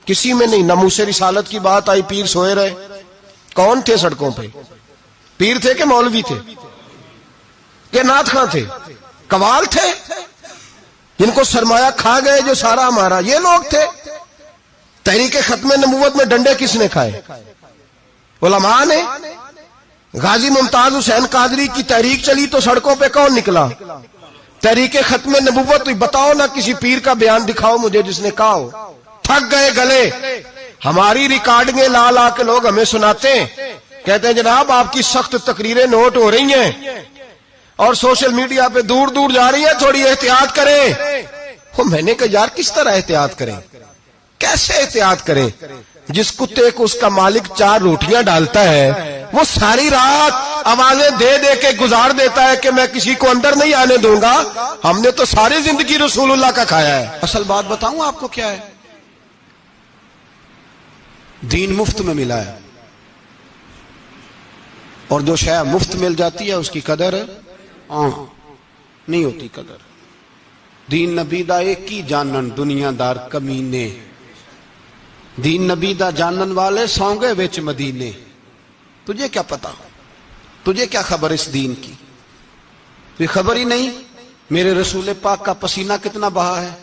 کسی میں نہیں. ناموس رسالت کی بات آئی، پیر سوئے رہے. کون تھے سڑکوں پہ؟ پیر تھے کہ مولوی تھے کہ نعت خواں تھے؟ قوال تھے جن کو سرمایہ کھا گئے جو سارا ہمارا، یہ لوگ تھے. تحریک ختم نبوت میں ڈنڈے کس نے کھائے؟ علماء نے. غازی ممتاز حسین قادری کی تحریک چلی تو سڑکوں پہ کون نکلا؟ تحریک ختم نبوت. بتاؤ نا کسی پیر کا بیان دکھاؤ مجھے جس نے کہا ہو. تھک گئے گلے. ہماری ریکارڈنگیں لا لا کے لوگ ہمیں سناتے ہیں، کہتے ہیں جناب آپ کی سخت تقریریں نوٹ ہو رہی ہیں اور سوشل میڈیا پہ دور دور جا رہی ہیں، تھوڑی احتیاط کریں. میں نے کہا یار کس طرح احتیاط کریں؟ کیسے احتیاط کریں؟ جس کتے کو اس کا مالک 4 روٹیاں ڈالتا ہے وہ ساری رات آوازیں دے دے کے گزار دیتا ہے کہ میں کسی کو اندر نہیں آنے دوں گا. ہم نے تو ساری زندگی رسول اللہ کا کھایا ہے. اصل بات بتاؤں آپ کو کیا ہے؟ دین مفت میں ملا ہے، اور جو شے مفت مل جاتی ہے اس کی قدر نہیں ہوتی. قدر دین نبی دا ایک ہی جانن دنیا دار کمینے، دین نبی دا جانن والے سونگے وچ مدینے. تجھے کیا پتا؟ تجھے کیا خبر اس دین کی؟ تجھے خبر ہی نہیں میرے رسول پاک کا پسینہ کتنا بہا ہے.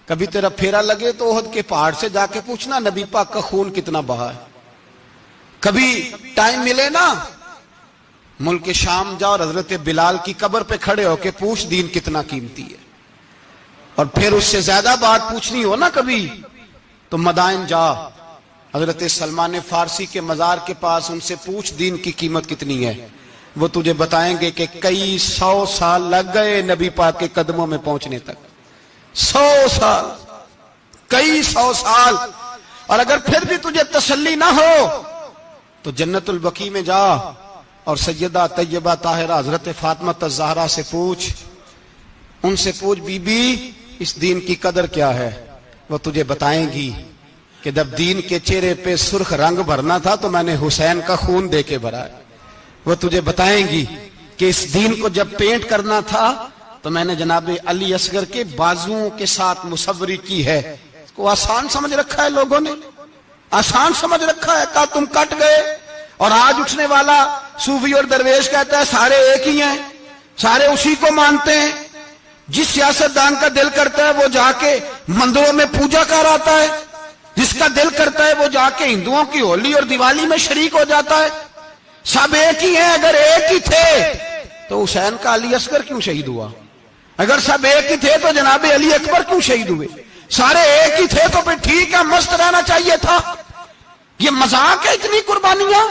کبھی تیرا پھیرا لگے تو احد کے پہاڑ سے جا کے پوچھنا نبی پاک کا خون کتنا بہا ہے. کبھی ٹائم ملے نا ملک شام جا اور حضرت بلال کی قبر پہ کھڑے ہو کے پوچھ دین کتنا قیمتی ہے. اور پھر اس سے زیادہ بات پوچھنی ہو نا کبھی تو مدائن جا، حضرت سلمان فارسی کے مزار کے پاس ان سے پوچھ دین کی قیمت کتنی ہے. وہ تجھے بتائیں گے کہ کئی 100 سال لگ گئے نبی پاک کے قدموں میں پہنچنے تک. 100 سال، کئی 100 سال. اور اگر پھر بھی تجھے تسلی نہ ہو تو جنت البقیع میں جا اور سیدہ طیبہ طاہرہ حضرت فاطمہ الزہرا سے پوچھ. ان سے پوچھ بی بی اس دین کی قدر کیا ہے. وہ تجھے بتائیں گی کہ جب دین کے چہرے پہ سرخ رنگ بھرنا تھا تو میں نے حسین کا خون دے کے بھرا ہے. وہ تجھے بتائیں گی کہ اس دین کو جب پینٹ کرنا تھا تو میں نے جناب علی اصغر کے بازوؤں کے ساتھ مصوری کی ہے. اس کو آسان سمجھ رکھا ہے لوگوں نے، آسان سمجھ رکھا ہے. کہا تم کٹ گئے. اور آج اٹھنے والا صوفی اور درویش کہتا ہے سارے ایک ہی ہیں، سارے اسی کو مانتے ہیں. جس سیاستدان کا دل کرتا ہے وہ جا کے مندروں میں پوجا کر آتا ہے، جس کا دل کرتا ہے وہ جا کے ہندوؤں کی ہولی اور دیوالی میں شریک ہو جاتا ہے. سب ایک ہی ہیں. اگر ایک ہی تھے تو حسین کا علی اصغر کیوں شہید ہوا؟ اگر سب ایک ہی تھے تو جناب علی اکبر کیوں شہید ہوئے؟ سارے ایک ہی تھے تو پھر ٹھیک ہے مست رہنا چاہیے تھا. یہ مذاق ہے اتنی قربانیاں؟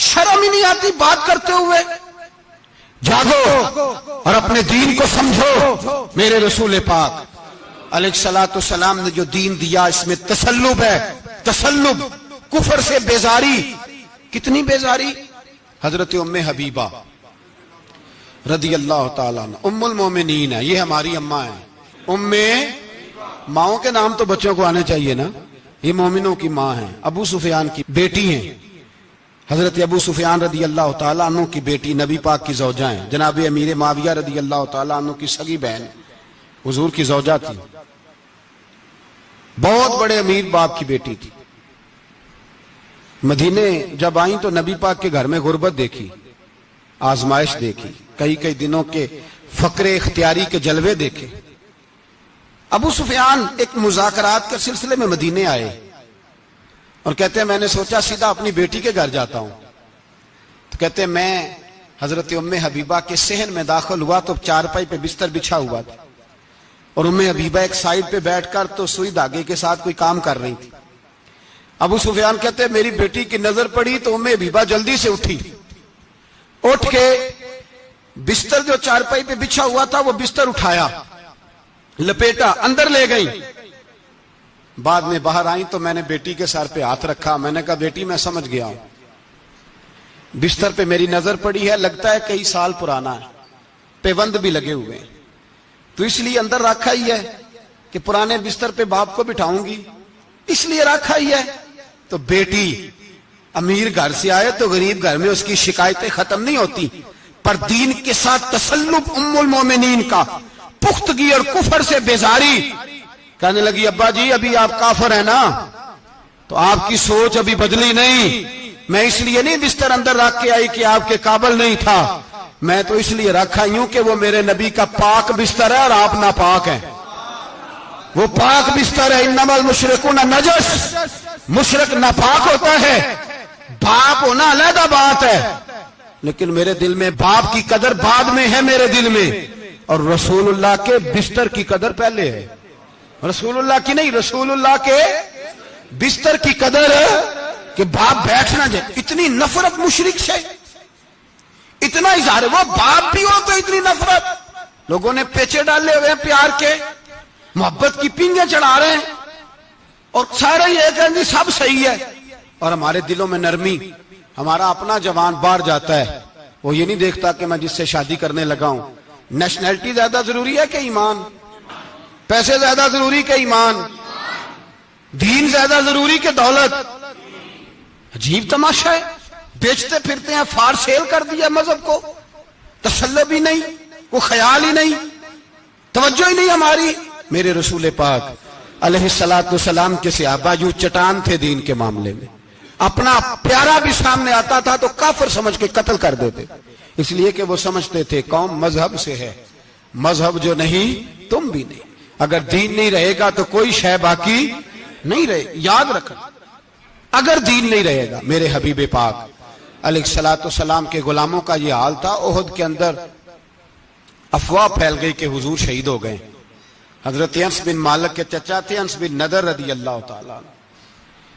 شرم ہی نہیں آتی بات کرتے ہوئے؟ جاگو اور اپنے دین کو سمجھو. میرے رسول پاک علیہ الصلوۃ والسلام نے جو دین دیا اس میں تسلب ہے. تسلب، کفر سے بیزاری. کتنی بیزاری؟ حضرت ام حبیبہ رضی اللہ تعالیٰ عنہ ام المومنین ہے. یہ ہماری اماں ہیں. ام ماؤں کے نام تو بچوں کو آنے چاہیے نا. یہ مومنوں کی ماں ہیں. ابو سفیان کی بیٹی ہیں. حضرت ابو سفیان رضی اللہ تعالیٰ عنہ کی بیٹی نبی پاک کی زوجہ ہیں. جناب امیر معاویہ رضی اللہ تعالیٰ عنہ کی سگی بہن حضور کی زوجہ تھی. بہت بڑے امیر باپ کی بیٹی تھی. مدینے جب آئیں تو نبی پاک کے گھر میں غربت دیکھی، آزمائش دیکھی، کئی کئی دنوں کے فقر اختیاری کے جلوے دیکھے. ابو سفیان ایک مذاکرات کے سلسلے میں مدینے آئے اور کہتے ہیں میں نے سوچا سیدھا اپنی بیٹی کے گھر جاتا ہوں. تو کہتے ہیں میں حضرت ام حبیبہ کے صحن میں داخل ہوا تو چارپائی پہ بستر بچھا ہوا تھا اور ام حبیبہ ایک سائیڈ پہ بیٹھ کر تو سوئی دھاگے کے ساتھ کوئی کام کر رہی تھی. ابو سفیان کہتے ہیں میری بیٹی کی نظر پڑی تو ام حبیبہ جلدی سے اٹھی. اٹھ کے بستر جو چارپائی پہ بچھا ہوا تھا وہ بستر اٹھایا، لپیٹا، اندر لے گئی. بعد میں باہر آئیں تو میں نے بیٹی کے سر پہ ہاتھ رکھا. میں نے کہا بیٹی میں سمجھ گیا ہوں، بستر پہ میری نظر پڑی ہے، لگتا ہے کئی سال پرانا ہے، پیوند بھی لگے ہوئے ہیں، تو اس لیے اندر رکھا ہی ہے کہ پرانے بستر پہ باپ کو بٹھاؤں گی، اس لیے رکھا ہی ہے. تو بیٹی امیر گھر سے آئے تو غریب گھر میں اس کی شکایتیں ختم نہیں ہوتی. پر دین کے ساتھ تسلب ام المومنین کا، پختگی اور کفر سے بیزاری، کہنے لگی ابا جی ابھی آپ کافر ہیں نا، تو آپ کی سوچ ابھی بدلی نہیں، میں اس لیے نہیں بستر اندر رکھ کے آئی کہ آپ کے قابل نہیں تھا، میں تو اس لیے رکھا ہوں کہ وہ میرے نبی کا پاک بستر ہے اور آپ ناپاک ہیں۔ وہ پاک بستر ہے، انما المشرکون نجس، مشرک ناپاک ہوتا ہے، باپ ہونا علیحدہ بات ہے، لیکن میرے دل میں باپ کی قدر بعد میں ہے میرے دل میں، اور رسول اللہ کے بستر کی قدر پہلے ہے، رسول اللہ کی نہیں، رسول اللہ کے بستر کی قدر ہے کہ باپ بیٹھ نہ جائے۔ اتنی نفرت مشرک سے، اتنا اظہار، وہ باپ بھی ہو تو اتنی نفرت، لوگوں نے پیچے ڈالے ہوئے ہیں پیار کے، محبت کی پینگیں چڑھا رہے ہیں، اور سارے یہ کہیں گے سب صحیح ہے، اور ہمارے دلوں میں نرمی، ہمارا اپنا جوان باہر جاتا ہے، وہ یہ نہیں دیکھتا کہ میں جس سے شادی کرنے لگا ہوں نیشنلٹی زیادہ ضروری ہے کہ ایمان، پیسے زیادہ ضروری کہ ایمان، دین زیادہ ضروری کہ دولت۔ عجیب تماشا ہے، بیچتے پھرتے ہیں، فار سیل کر دیا مذہب کو، تسلب ہی نہیں، کوئی خیال ہی نہیں، توجہ ہی نہیں ہماری۔ میرے رسول پاک علیہ الصلوۃ والسلام کے صحابہ جو چٹان تھے دین کے معاملے میں، اپنا پیارا بھی سامنے آتا تھا تو کافر سمجھ کے قتل کر دیتے، اس لیے کہ وہ سمجھتے تھے قوم مذہب سے ہے، مذہب جو نہیں تم بھی نہیں، اگر دین نہیں رہے گا تو کوئی شے باقی نہیں رہے، یاد رکھنا، اگر دین نہیں رہے گا۔ میرے حبیب پاک علیہ الصلوۃ والسلام کے غلاموں کا یہ حال تھا، احد کے اندر افواہ پھیل گئی کہ حضور شہید ہو گئے۔ حضرت انس بن مالک کے چچا تھے انس بن نضر رضی اللہ تعالیٰ عنہ،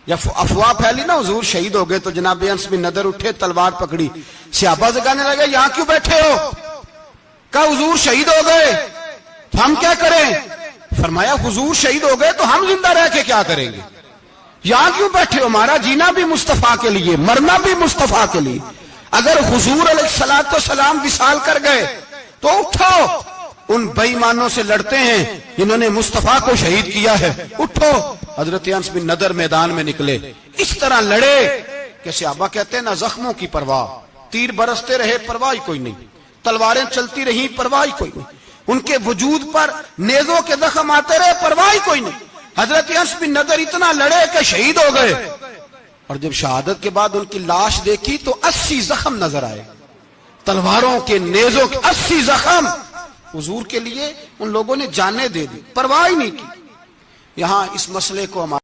جب افواہ پھیلی نا حضور شہید ہو گئے تو جناب انس بن نضر اٹھے، تلوار پکڑی، صحابہ سے کہنے لگے یہاں کیوں بیٹھے ہو؟ کہا حضور شہید ہو گئے تو ہم کیا کریں؟ فرمایا حضور شہید ہو گئے تو ہم زندہ رہ کے کیا کریں گے؟ یہاں کیوں بیٹھے ہو؟ ہمارا جینا بھی مصطفیٰ کے لیے، مرنا بھی مصطفیٰ کے لیے، اگر حضور علیہ الصلوۃ والسلام وصال کر گئے تو اٹھو، ان بے ایمانوں سے لڑتے ہیں جنہوں نے مصطفیٰ کو شہید کیا ہے، اٹھو۔ حضرت انس بن نضر میدان میں نکلے، اس طرح لڑے کہ صحابہ کہتے ہیں نہ زخموں کی پرواہ، تیر برستے رہے پرواہ کوئی نہیں، تلواریں چلتی رہیں پرواہ کوئی نہیں، ان کے وجود پر نیزوں کے زخم آتے رہے پرواہ کوئی نہیں۔ حضرت انس بن نضر اتنا لڑے کہ شہید ہو گئے، اور جب شہادت کے بعد ان کی لاش دیکھی تو 80 زخم نظر آئے، تلواروں کے، نیزوں کے 80 زخم۔ حضور کے لیے ان لوگوں نے جانیں دے دی، پرواہ نہیں کی۔ یہاں اس مسئلے کو ہمارے